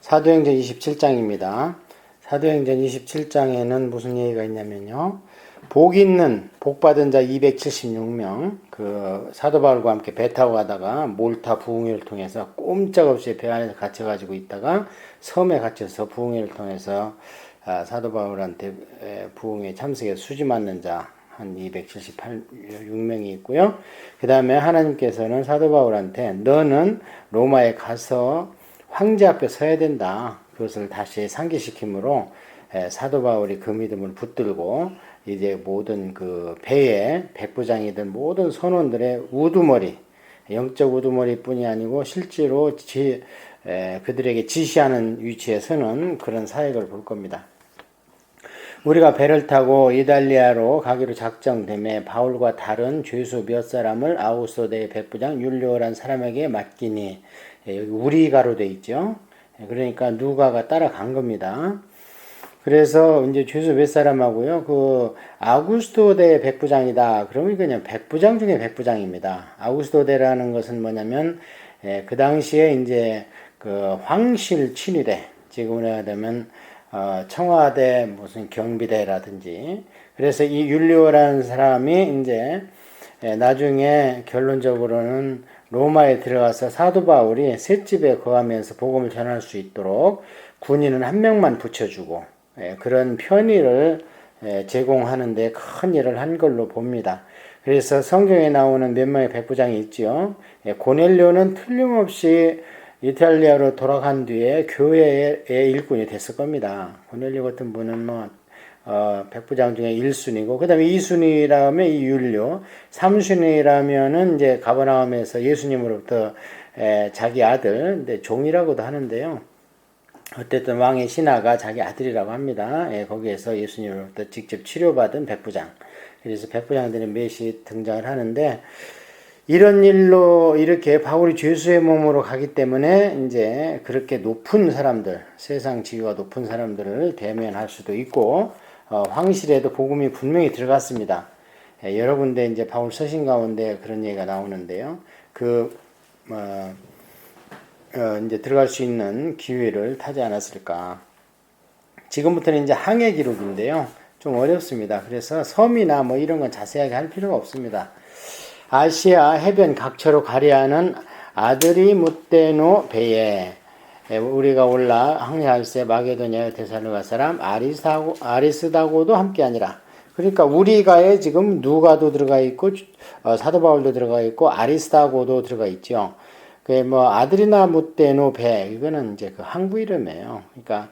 사도행전 27장입니다. 사도행전 27장에는 무슨 얘기가 있냐면요. 복 있는, 복 받은 자 276명, 사도 바울과 함께 배 타고 가다가 몰타 부흥회를 통해서 꼼짝없이 배 안에서 갇혀가지고 있다가 섬에 갇혀서 부흥회를 통해서 사도 바울한테 부흥회 참석에 수지 맞는 자 한 276명이 있고요. 그 다음에 하나님께서는 사도 바울한테 너는 로마에 가서 황제 앞에 서야 된다. 그것을 다시 상기시킴으로 사도 바울이 그 믿음을 붙들고 이제 모든 그 배에 백부장이든 모든 선원들의 우두머리, 영적 우두머리뿐이 아니고 실제로 그들에게 지시하는 위치에 서는 그런 사역을 볼 겁니다. 우리가 배를 타고 이달리아로 가기로 작정되매 바울과 다른 죄수 몇 사람을 아우소대의 백부장 율리오란 사람에게 맡기니, 여기 우리가로 돼 있죠. 그러니까 누가가 따라간 겁니다. 그래서 이제 죄수 몇 사람하고요. 아구스토대 백부장이다. 그러면 그냥 백부장 중에 백부장입니다. 아구스토대라는 것은 뭐냐면 그 당시에 이제 그 황실 친위대, 지금으로 되면 청와대 무슨 경비대라든지. 그래서 이 율리오라는 사람이 이제 나중에 결론적으로는 로마에 들어가서 사도 바울이 셋집에 거하면서 복음을 전할 수 있도록 군인은 한 명만 붙여주고 그런 편의를 제공하는 데 큰 일을 한 걸로 봅니다. 그래서 성경에 나오는 몇 명의 백부장이 있지요. 고넬료는 틀림없이 이탈리아로 돌아간 뒤에 교회의 일꾼이 됐을 겁니다. 고넬료 같은 분은 백부장 중에 1순위고, 그 다음에 2순위라면 이 율료, 3순위라면은 이제 가버나움에서 예수님으로부터 자기 아들, 근데 종이라고도 하는데요. 어쨌든 왕의 신하가 자기 아들이라고 합니다. 거기에서 예수님으로부터 직접 치료받은 백부장. 그래서 백부장들이 몇이 등장을 하는데, 이런 일로 이렇게 바울이 죄수의 몸으로 가기 때문에 이제 그렇게 높은 사람들, 세상 지위가 높은 사람들을 대면할 수도 있고, 황실에도 복음이 분명히 들어갔습니다. 여러 군데 이제 바울 서신 가운데 그런 얘기가 나오는데요. 이제 들어갈 수 있는 기회를 타지 않았을까. 지금부터는 이제 항해 기록인데요. 좀 어렵습니다. 그래서 섬이나 이런 건 자세하게 할 필요가 없습니다. 아시아 해변 각처로 가려하는 아드리무테노 배에 우리가 올라 항해할 때 마게도냐 데살로가 사람 아리스다고도 함께하니라. 그러니까 우리가에 지금 누가도 들어가 있고 사도 바울도 들어가 있고 아리스다고도 들어가 있죠. 아드리나무테노 배, 이거는 이제 그 항구 이름이에요. 그러니까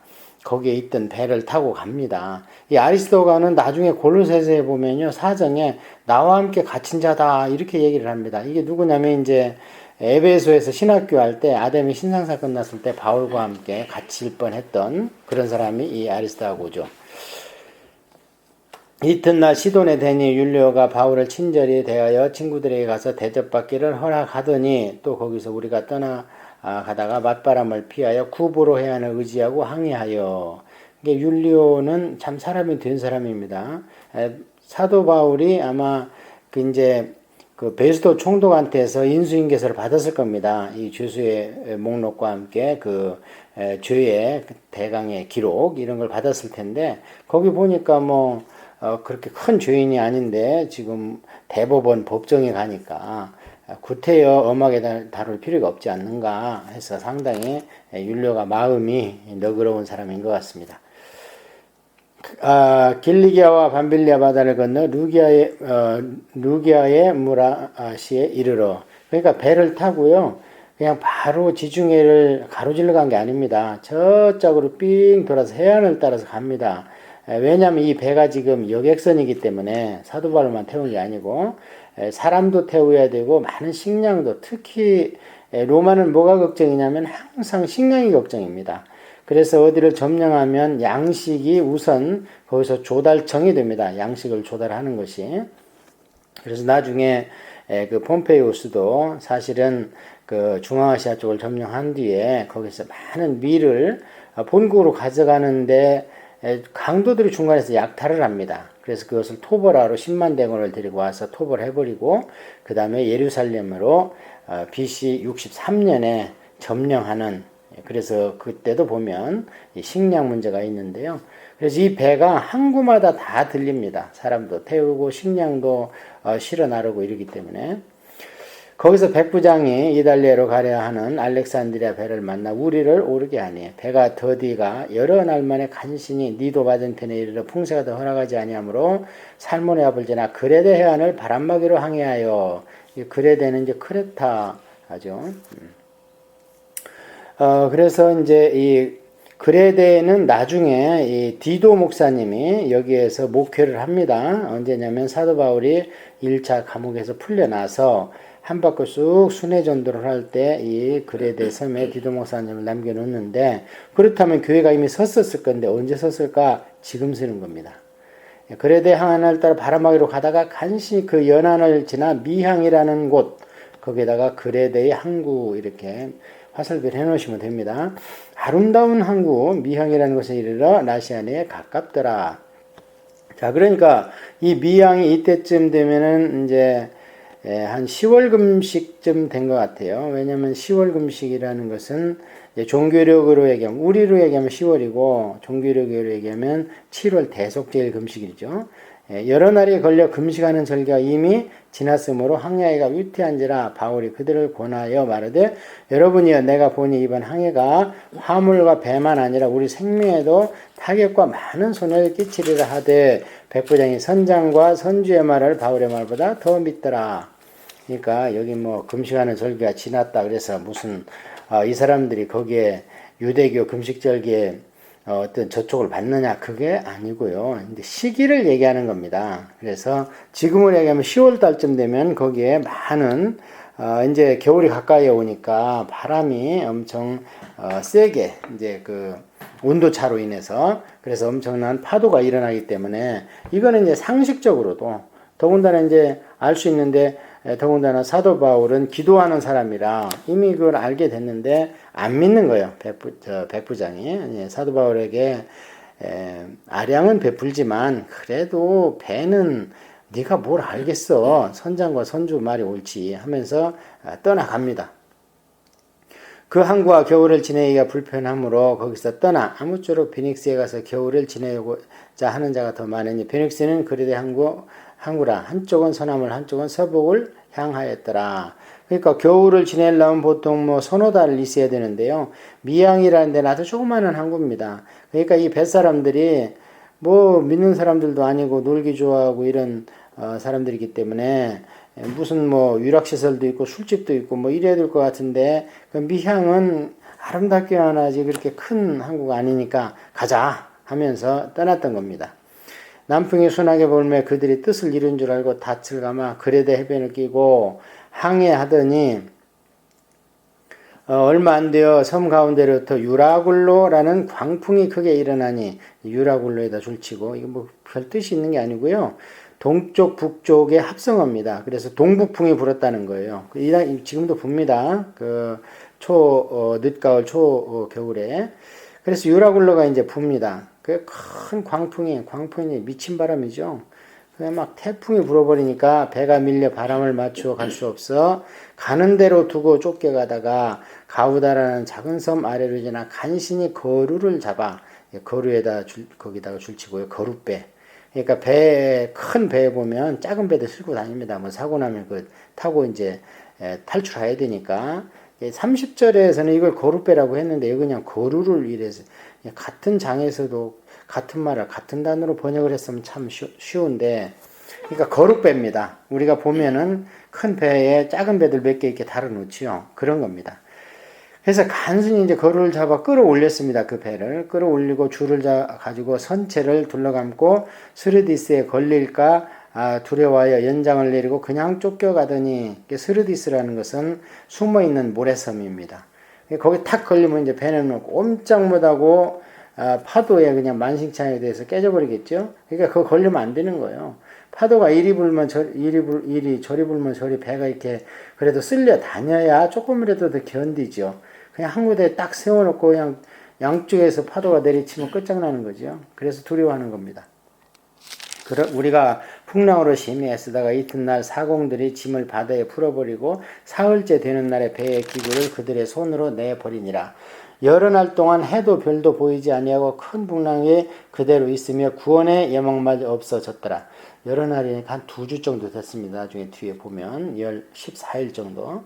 거기에 있던 배를 타고 갑니다. 이 아리스도가는 나중에 골로새서에 보면요, 사정에 나와 함께 갇힌 자다 이렇게 얘기를 합니다. 이게 누구냐면 이제 에베소에서 신학교 할 때 아담의 신상사건 났을 때 바울과 함께 갇힐 뻔했던 그런 사람이 이 아리스도가죠. 이튿날 시돈에 대니 율리오가 바울을 친절히 대하여 친구들에게 가서 대접받기를 허락하더니 또 거기서 우리가 가다가 맞바람을 피하여 쿠브로 해안을 의지하고 항해하여. 이게 율리오는 참 사람이 된 사람입니다. 사도 바울이 아마 베스도 총독한테서 인수인계서를 받았을 겁니다. 이 죄수의 목록과 함께 죄의 대강의 기록 이런 걸 받았을 텐데 거기 보니까 그렇게 큰 죄인이 아닌데 지금 대법원 법정에 가니까 구태여 엄하게 다룰 필요가 없지 않는가 해서 상당히 율료가 마음이 너그러운 사람인 것 같습니다. 길리기아와 밤빌리아 바다를 건너 루기아의 무라시에 이르러. 그러니까 배를 타고요. 그냥 바로 지중해를 가로질러 간 게 아닙니다. 저쪽으로 삥 돌아서 해안을 따라서 갑니다. 왜냐하면 이 배가 지금 여객선이기 때문에 사도 바울만 태운 게 아니고 사람도 태워야 되고 많은 식량도, 특히 로마는 뭐가 걱정이냐면 항상 식량이 걱정입니다. 그래서 어디를 점령하면 양식이 우선 거기서 조달청이 됩니다. 양식을 조달하는 것이. 그래서 나중에 폼페이우스도 사실은 중앙아시아 쪽을 점령한 뒤에 거기서 많은 밀을 본국으로 가져가는데 강도들이 중간에서 약탈을 합니다. 그래서 그것을 토벌하러 10만 대군을 데리고 와서 토벌해버리고 그 다음에 예루살렘으로 BC 63년에 점령하는 그래서 그때도 보면 이 식량 문제가 있는데요. 그래서 이 배가 항구마다 다 들립니다. 사람도 태우고 식량도 실어 나르고 이러기 때문에. 거기서 백부장이 이달리아로 가려 하는 알렉산드리아 배를 만나 우리를 오르게 하니 배가 더디가 여러 날 만에 간신히 니도 맞은편에 이르러 풍세가 더 허락하지 아니하므로 살몬의 앞을 지나 그레데 해안을 바람막이로 항해하여, 이 그레데는 이제 크레타 하죠. 그래서 이제 이 그레데는 나중에 이 디도 목사님이 여기에서 목회를 합니다. 언제냐면 사도 바울이 1차 감옥에서 풀려나서 한 바퀴 쑥 순회 전도를 할 때 이 그레데 섬에 디도 목사님을 남겨놓는데, 그렇다면 교회가 이미 섰었을 건데 언제 섰을까? 지금 서는 겁니다. 그레데 항안을 따라 바람막이로 가다가 간신히 그 연안을 지나 미항이라는 곳, 거기에다가 그레데의 항구 이렇게 화살표를 해놓으시면 됩니다. 아름다운 항구 미항이라는 곳에 이르러 나시아네에 가깝더라. 자, 그러니까 이 미항이 이때쯤 되면은 이제 한 10월 금식쯤 된 것 같아요. 왜냐하면 10월 금식이라는 것은 종교력으로 얘기하면, 우리로 얘기하면 10월이고 종교력으로 얘기하면 7월 대속제일 금식이죠. 여러 날이 걸려 금식하는 절기가 이미 지났으므로 항해가 위태한지라 바울이 그들을 권하여 말하되, 여러분이여 내가 보니 이번 항해가 화물과 배만 아니라 우리 생명에도 타격과 많은 손해를 끼치리라 하되, 백부장이 선장과 선주의 말을 바울의 말보다 더 믿더라. 그러니까 여기 뭐 금식하는 절기가 지났다 그래서 무슨 이 사람들이 거기에 유대교 금식절기에 어떤 저촉을 받느냐, 그게 아니고요. 근데 시기를 얘기하는 겁니다. 그래서 지금을 얘기하면 10월 달쯤 되면 거기에 많은 이제 겨울이 가까이 오니까 바람이 엄청 세게, 이제 그 온도 차로 인해서, 그래서 엄청난 파도가 일어나기 때문에 이거는 이제 상식적으로도 더군다나 이제 알 수 있는데, 더군다나 사도 바울은 기도하는 사람이라 이미 그걸 알게 됐는데 안 믿는 거예요. 백부장이 사도 바울에게 아량은 베풀지만 그래도 배는 네가 뭘 알겠어, 선장과 선주 말이 옳지 하면서 떠나갑니다. 그 항구와 겨울을 지내기가 불편하므로 거기서 떠나 아무쪼록 베닉스에 가서 겨울을 지내고자 하는 자가 더 많으니, 베닉스는 그레데 항구라 한쪽은 서남을 한쪽은 서북을 향하였더라. 그러니까 겨울을 지내려면 보통 뭐 서너 달을 있어야 되는데요. 미항이라는 데는 아주 조그마한 항구입니다. 그러니까 이 뱃사람들이 뭐 믿는 사람들도 아니고 놀기 좋아하고 이런 사람들이기 때문에 무슨 뭐 유락시설도 있고 술집도 있고 뭐 이래야 될 것 같은데, 그 미항은 아름답게만 하지 그렇게 큰 항구가 아니니까 가자 하면서 떠났던 겁니다. 남풍이 순하게 불매 그들이 뜻을 이룬 줄 알고 닻을 감아 그레데 해변을 끼고 항해하더니 얼마 안 되어 섬 가운데로부터 유라굴로라는 광풍이 크게 일어나니, 유라굴로에다 줄치고, 이거 뭐 별 뜻이 있는 게 아니고요. 동쪽 북쪽의 합성어입니다. 그래서 동북풍이 불었다는 거예요. 지금도 붑니다. 그 늦가을 겨울에. 그래서 유라굴로가 이제 붑니다. 그 큰 광풍이 미친 바람이죠. 그냥 막 태풍이 불어버리니까 배가 밀려 바람을 맞추어 갈 수 없어 가는 대로 두고 쫓겨가다가 가우다라는 작은 섬 아래로 지나 간신히 거루를 잡아, 거기다가 줄치고요. 거룻배. 그러니까 큰 배에 보면 작은 배도 싣고 다닙니다. 뭐 사고 나면 그 타고 이제 탈출해야 되니까. 30절에서는 이걸 거룻배라고 했는데 이거 그냥 거루를 이래서, 같은 장에서도 같은 말을 같은 단어로 번역을 했으면 참 쉬운데, 그러니까 거룻배입니다. 우리가 보면은 큰 배에 작은 배들 몇 개 이렇게 달아놓지요. 그런 겁니다. 그래서 간신히 이제 거루를 잡아 끌어올렸습니다. 그 배를 끌어올리고 줄을 가지고 선체를 둘러감고 스르디스에 걸릴까 두려워하여 연장을 내리고 그냥 쫓겨가더니, 스르디스라는 것은 숨어있는 모래섬입니다. 거기 탁 걸리면 이제 배는 꼼짝 못하고 파도에 그냥 만신창이에 대해서 깨져버리겠죠. 그러니까 그거 걸리면 안 되는 거예요. 파도가 이리 불면 저리 불면 저리 배가 이렇게 그래도 쓸려 다녀야 조금이라도 더 견디죠. 그냥 한 군데에 딱 세워놓고 그냥 양쪽에서 파도가 내리치면 끝장나는 거죠. 그래서 두려워하는 겁니다. 우리가 풍랑으로 심히 애쓰다가 이튿날 사공들이 짐을 바다에 풀어버리고 사흘째 되는 날에 배의 기구를 그들의 손으로 내버리니라. 여러 날 동안 해도 별도 보이지 아니하고 큰 풍랑에 그대로 있으며 구원의 예망마저 없어졌더라. 여러 날이니까 한 2주 정도 됐습니다. 나중에 뒤에 보면 14일 정도.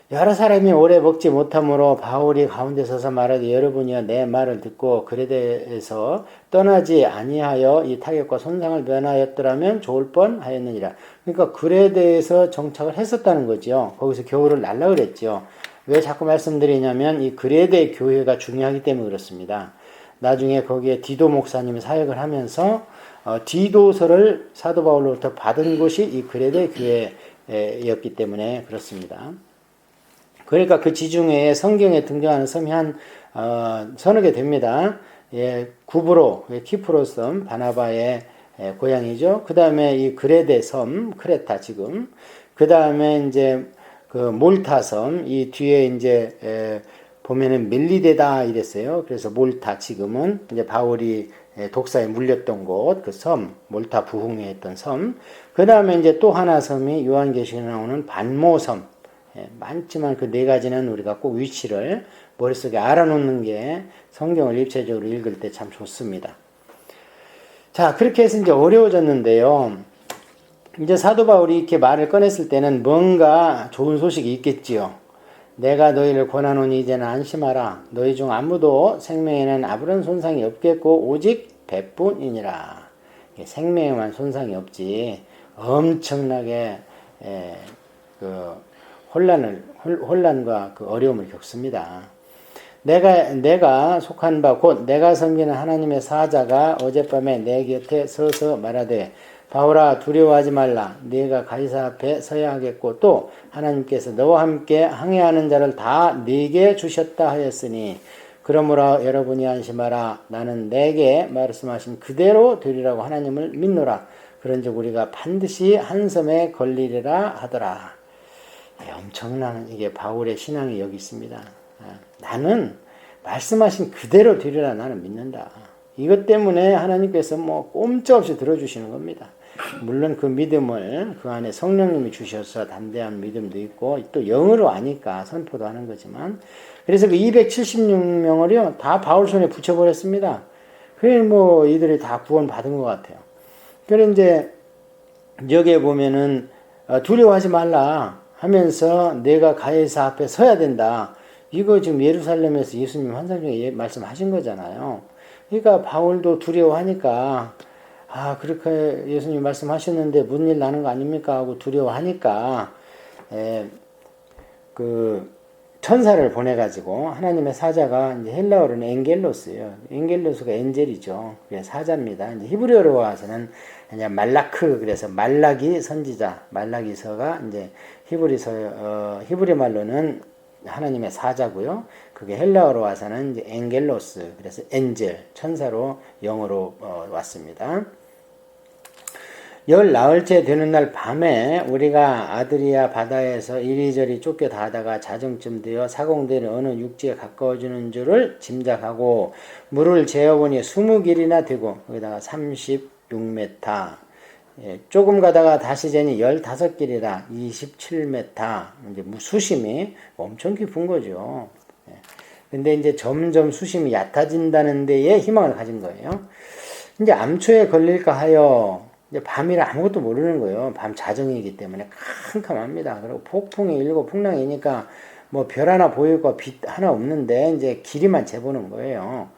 여러 사람이 오래 먹지 못하므로 바울이 가운데 서서 말하되 여러분이여 내 말을 듣고 그레데에서 떠나지 아니하여 이 타격과 손상을 면하였더라면 좋을 뻔하였느니라. 그러니까 그레데에서 정착을 했었다는 거죠. 거기서 겨울을 날라 그랬죠. 왜 자꾸 말씀드리냐면 이 그레데 교회가 중요하기 때문에 그렇습니다. 나중에 거기에 디도 목사님이 사역을 하면서 디도서를 사도 바울로부터 받은 곳이 이 그레데 교회였기 때문에 그렇습니다. 그러니까 그 지중해에 성경에 등장하는 섬이 한 서너 개 됩니다. 예, 구브로, 키프로 섬, 바나바의 고향이죠. 그 다음에 이 그레데 섬, 크레타 지금. 그 다음에 이제 그 몰타 섬, 이 뒤에 이제 보면은 멜리데다 이랬어요. 그래서 몰타 지금은 이제 바울이 독사에 물렸던 곳, 그 섬, 몰타 부흥에 있던 섬. 그 다음에 이제 또 하나 섬이 요한계시록에 나오는 반모섬. 많지만 그 4가지는 우리가 꼭 위치를 머릿속에 알아놓는 게 성경을 입체적으로 읽을 때 참 좋습니다. 자, 그렇게 해서 이제 어려워졌는데요. 이제 사도 바울이 이렇게 말을 꺼냈을 때는 뭔가 좋은 소식이 있겠지요. 내가 너희를 권하노니 이제는 안심하라. 너희 중 아무도 생명에는 아무런 손상이 없겠고 오직 배뿐이니라. 생명에만 손상이 없지 엄청나게 혼란과 그 어려움을 겪습니다. 내가 속한 바 곧 내가 섬기는 하나님의 사자가 어젯밤에 내 곁에 서서 말하되 바울아 두려워하지 말라. 네가 가이사 앞에 서야 하겠고 또 하나님께서 너와 함께 항해하는 자를 다 네게 주셨다 하였으니 그러므로 여러분이 안심하라. 나는 내게 말씀하신 그대로 되리라고 하나님을 믿노라. 그런즉 우리가 반드시 한 섬에 걸리리라 하더라. 엄청난 이게 바울의 신앙이 여기 있습니다. 나는 말씀하신 그대로 되리라 나는 믿는다. 이것 때문에 하나님께서 뭐 꼼짝없이 들어주시는 겁니다. 물론 그 믿음을 그 안에 성령님이 주셔서 담대한 믿음도 있고 또 영어로 아니까 선포도 하는 거지만 그래서 그 276명을요 다 바울 손에 붙여버렸습니다. 그래 뭐 이들이 다 구원 받은 것 같아요. 그래 이제 여기에 보면은 두려워하지 말라 하면서 내가 가이사 앞에 서야 된다. 이거 지금 예루살렘에서 예수님 환상 중에 말씀하신 거잖아요. 그러니까 바울도 두려워하니까 그렇게 예수님 말씀하셨는데 무슨 일 나는 거 아닙니까 하고 두려워하니까 그 천사를 보내가지고 하나님의 사자가 이제 헬라어로는 엔겔로스예요. 엔겔로스가 엔젤이죠. 그래서 사자입니다. 이제 히브리어로 와서는 그냥 말라크 그래서 말라기 선지자 말라기서가 이제 히브리 말로는 하나님의 사자고요. 그게 헬라어로 와서는 이제 엔겔로스 그래서 엔젤 천사로 영어로 왔습니다. 열 나흘째 되는 날 밤에 우리가 아드리아 바다에서 이리저리 쫓겨다다가 자정쯤 되어 사공들이 어느 육지에 가까워지는 줄을 짐작하고 물을 재어보니 20길이나 되고 거기다가 36m 조금 가다가 다시 재니 15길이라 27m 이제 수심이 엄청 깊은 거죠. 근데 이제 점점 수심이 얕아진다는 데에 희망을 가진 거예요. 이제 암초에 걸릴까 하여 이제 밤이라 아무것도 모르는 거예요. 밤 자정이기 때문에 캄캄합니다. 그리고 폭풍이 일고 풍랑이니까 뭐 별 하나 보이고 빛 하나 없는데 이제 길이만 재보는 거예요.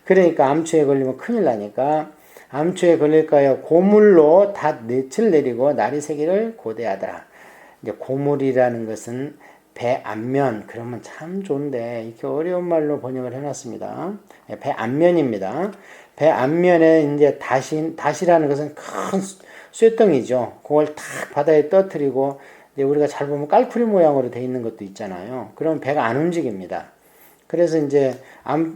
그러니까 암초에 걸리면 큰일 나니까 암초에 걸릴까요? 고물로 닷 넷을 내리고 날이 새기를 고대하더라. 이제 고물이라는 것은 배 앞면 그러면 참 좋은데 이렇게 어려운 말로 번역을 해놨습니다. 배 앞면입니다. 배 앞면에 이제 닷이라는 것은 큰 쇠덩이죠. 그걸 탁 바다에 떠뜨리고 이제 우리가 잘 보면 깔쿠리 모양으로 되어 있는 것도 있잖아요. 그러면 배가 안 움직입니다. 그래서 이제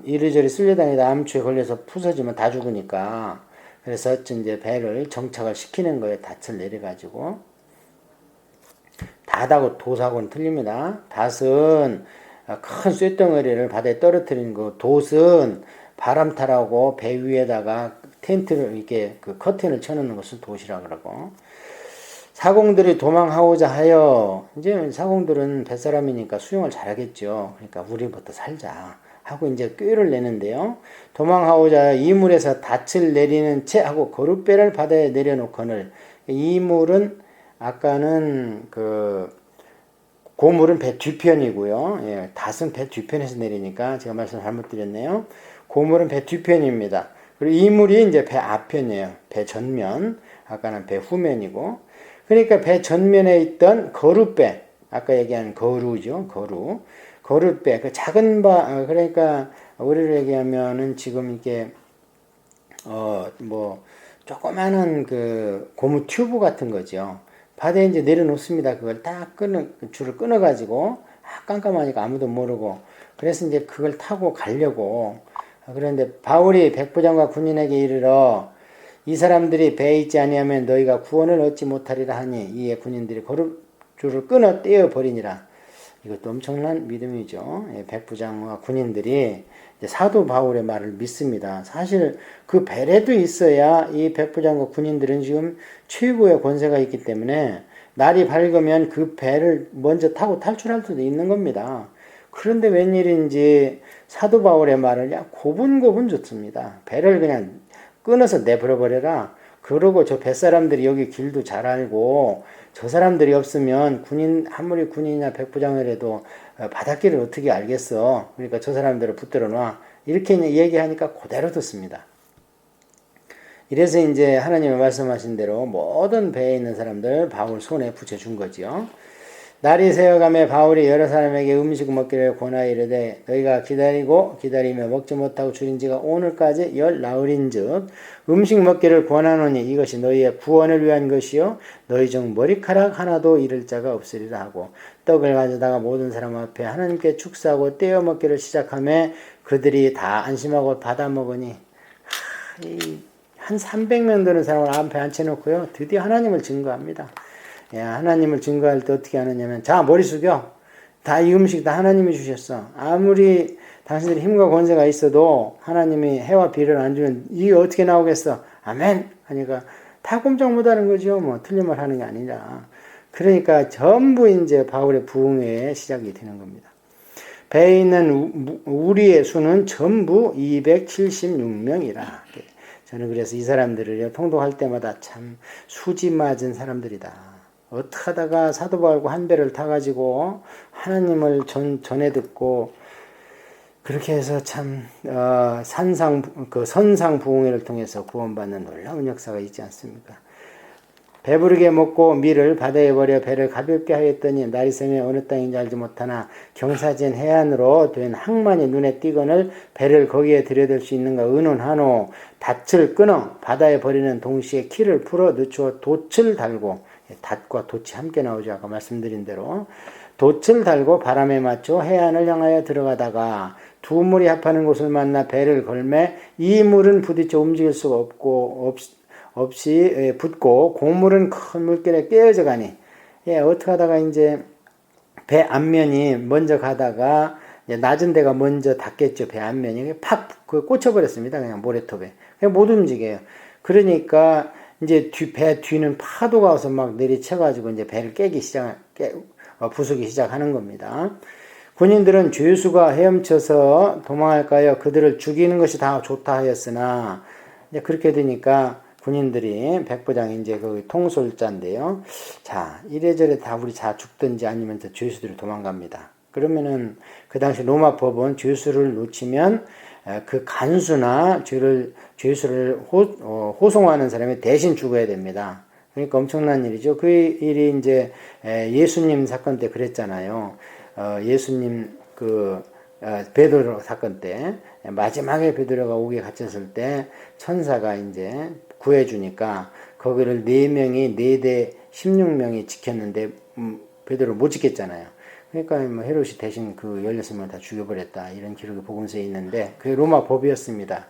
이리저리 쓸려다니다 암초에 걸려서 부서지면 다 죽으니까 그래서 이제 배를 정착을 시키는 거예요. 닷을 내려가지고 닷하고 돛하고는 틀립니다. 닷은 큰 쇳덩어리를 바다에 떨어뜨리는 거, 돛은 바람타라고 배 위에다가 텐트를 이렇게 그 커튼을 쳐놓는 것을 돛이라 그러고 사공들이 도망하고자 하여 이제 사공들은 뱃사람이니까 수영을 잘하겠죠. 그러니까 우리부터 살자. 하고 이제 꾀를 내는데요. 도망하고자 이물에서 닻을 내리는 채 하고 거룻배를 바다에 내려놓거늘. 이물은 아까는 고물은 배 뒤편이고요. 예, 닷은 배 뒤편에서 내리니까 제가 말씀 잘못 드렸네요. 고물은 배 뒤편입니다. 그리고 이물이 이제 배 앞편이에요. 배 전면. 아까는 배 후면이고. 그러니까 배 전면에 있던 거룻배, 아까 얘기한 거루죠. 거룻배, 그 작은 그러니까 우리로 얘기하면은 지금 이게 조그마한 그 고무 튜브 같은 거죠. 바다에 이제 내려놓습니다. 그걸 딱 줄을 끊어가지고, 깜깜하니까 아무도 모르고, 그래서 이제 그걸 타고 가려고. 그런데 바울이 백부장과 군인에게 이르러 이 사람들이 배에 있지 아니하면 너희가 구원을 얻지 못하리라 하니 이에 군인들이 줄을 끊어 떼어 버리니라. 이것도 엄청난 믿음이죠. 백부장과 군인들이 사도 바울의 말을 믿습니다. 사실 그 배라도 있어야 이 백부장과 군인들은 지금 최고의 권세가 있기 때문에 날이 밝으면 그 배를 먼저 타고 탈출할 수도 있는 겁니다. 그런데 웬일인지 사도 바울의 말을 고분고분 듣습니다. 배를 그냥 끊어서 내버려버려라. 그러고 저 뱃사람들이 여기 길도 잘 알고 저 사람들이 없으면 아무리 군인이나 백부장이라도 바닷길을 어떻게 알겠어. 그러니까 저 사람들을 붙들어 놔. 이렇게 얘기하니까 그대로 듣습니다. 이래서 이제 하나님의 말씀하신 대로 모든 배에 있는 사람들 바울 손에 붙여준 거지요. 날이 새어가며 바울이 여러 사람에게 음식 먹기를 권하여 이르되 너희가 기다리며 먹지 못하고 줄인 지가 오늘까지 10나흘인즉 음식 먹기를 권하노니 이것이 너희의 구원을 위한 것이요 너희 중 머리카락 하나도 잃을 자가 없으리라 하고 떡을 가져다가 모든 사람 앞에 하나님께 축사하고 떼어 먹기를 시작하며 그들이 다 안심하고 받아 먹으니 한 300명 되는 사람을 앞에 앉혀놓고요 드디어 하나님을 증거합니다. 하나님을 증거할 때 어떻게 하느냐면 자 머리 숙여. 다 이 음식 다 하나님이 주셨어. 아무리 당신들이 힘과 권세가 있어도 하나님이 해와 비를 안 주면 이게 어떻게 나오겠어. 아멘 하니까 다 꼼짝 못하는 거죠. 틀린 말 하는 게 아니라. 그러니까 전부 이제 바울의 부흥회의 시작이 되는 겁니다. 배에 있는 우리의 수는 전부 276명이라. 저는 그래서 이 사람들을 통독할 때마다 참 수지 맞은 사람들이다. 어떻게 하다가 사도 바울과 한 배를 타가지고 하나님을 전해 듣고 그렇게 해서 참 선상 부흥회를 통해서 구원받는 놀라운 역사가 있지 않습니까? 배부르게 먹고 밀을 바다에 버려 배를 가볍게 하였더니 날이 새며 어느 땅인지 알지 못하나 경사진 해안으로 된 항만이 눈에 띄거늘 배를 거기에 들여댈 수 있는가 의논하노. 닻을 끊어 바다에 버리는 동시에 키를 풀어 늦추어 돛을 달고 닷과 돛이 함께 나오죠. 아까 말씀드린 대로 돛을 달고 바람에 맞춰 해안을 향하여 들어가다가 두 물이 합하는 곳을 만나 배를 걸매 이 물은 부딪혀 움직일 수가 없이 붙고 고물은 큰 물결에 깨어져 가니 어떻게 하다가 이제 배 앞면이 먼저 가다가 낮은 데가 먼저 닿겠죠. 배 앞면이 팍 꽂혀버렸습니다. 그냥 모래톱에 그냥 못 움직여요. 그러니까 이제 배 뒤는 파도가 와서 막 내리쳐가지고 이제 배를 부수기 시작하는 겁니다. 군인들은 죄수가 헤엄쳐서 도망할까요? 그들을 죽이는 것이 다 좋다 하였으나 이제 그렇게 되니까 군인들이 백부장이 이제 그 통솔자인데요. 자 이래저래 다 우리 다 죽든지 아니면 저 죄수들이 도망갑니다. 그러면은 그 당시 로마 법은 죄수를 놓치면 그 간수나 죄수를 호송하는 사람이 대신 죽어야 됩니다. 그러니까 엄청난 일이죠. 그 일이 이제 예수님 사건 때 그랬잖아요. 예수님 베드로 사건 때 마지막에 베드로가 옥에 갇혔을 때 천사가 이제 구해주니까 거기를 4명이 4대 16명이 지켰는데 베드로 못 지켰잖아요. 그러니까 헤롯이 대신 그 16명을 다 죽여버렸다. 이런 기록이 복음서에 있는데 그게 로마 법이었습니다.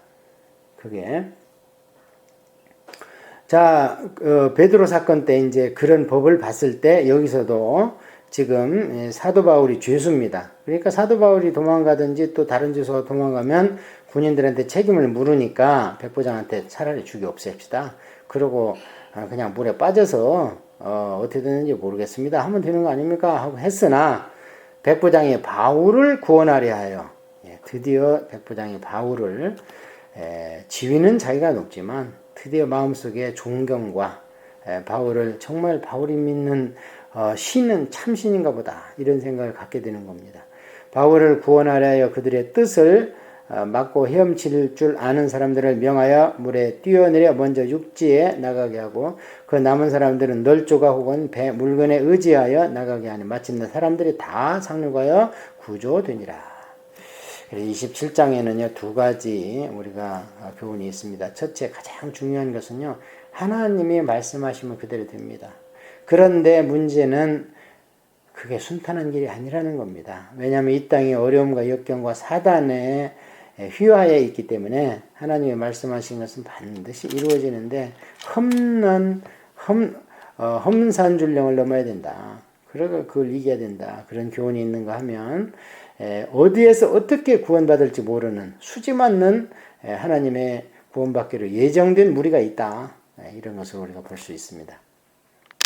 그게. 자, 베드로 사건 때 이제 그런 법을 봤을 때 여기서도 지금 사도 바울이 죄수입니다. 그러니까 사도 바울이 도망가든지 또 다른 죄수가 도망가면 군인들한테 책임을 물으니까 백부장한테 차라리 죽여 없앱시다. 그러고 그냥 물에 빠져서 어떻게 되는지 모르겠습니다. 하면 되는 거 아닙니까? 하고 했으나 백부장이 바울을 구원하려 하여 드디어 백부장이 바울을 지위는 자기가 높지만 드디어 마음속에 존경과 바울을 정말 바울이 믿는 신은 참신인가 보다 이런 생각을 갖게 되는 겁니다. 바울을 구원하려 하여 그들의 뜻을 막고 헤엄칠 줄 아는 사람들을 명하여 물에 뛰어내려 먼저 육지에 나가게 하고 그 남은 사람들은 널조가 혹은 배 물건에 의지하여 나가게 하니 마침내 사람들이 다 상륙하여 구조되니라. 27장에는요 두 가지 우리가 교훈이 있습니다. 첫째 가장 중요한 것은요 하나님이 말씀하시면 그대로 됩니다. 그런데 문제는 그게 순탄한 길이 아니라는 겁니다. 왜냐하면 이 땅이 어려움과 역경과 사단의 휘하에 있기 때문에 하나님이 말씀하신 것은 반드시 이루어지는데 험산줄령을 넘어야 된다. 그러고 그걸 이겨야 된다. 그런 교훈이 있는가 하면 어디에서 어떻게 구원받을지 모르는 수지 맞는 하나님의 구원받기로 예정된 무리가 있다. 이런 것을 우리가 볼 수 있습니다.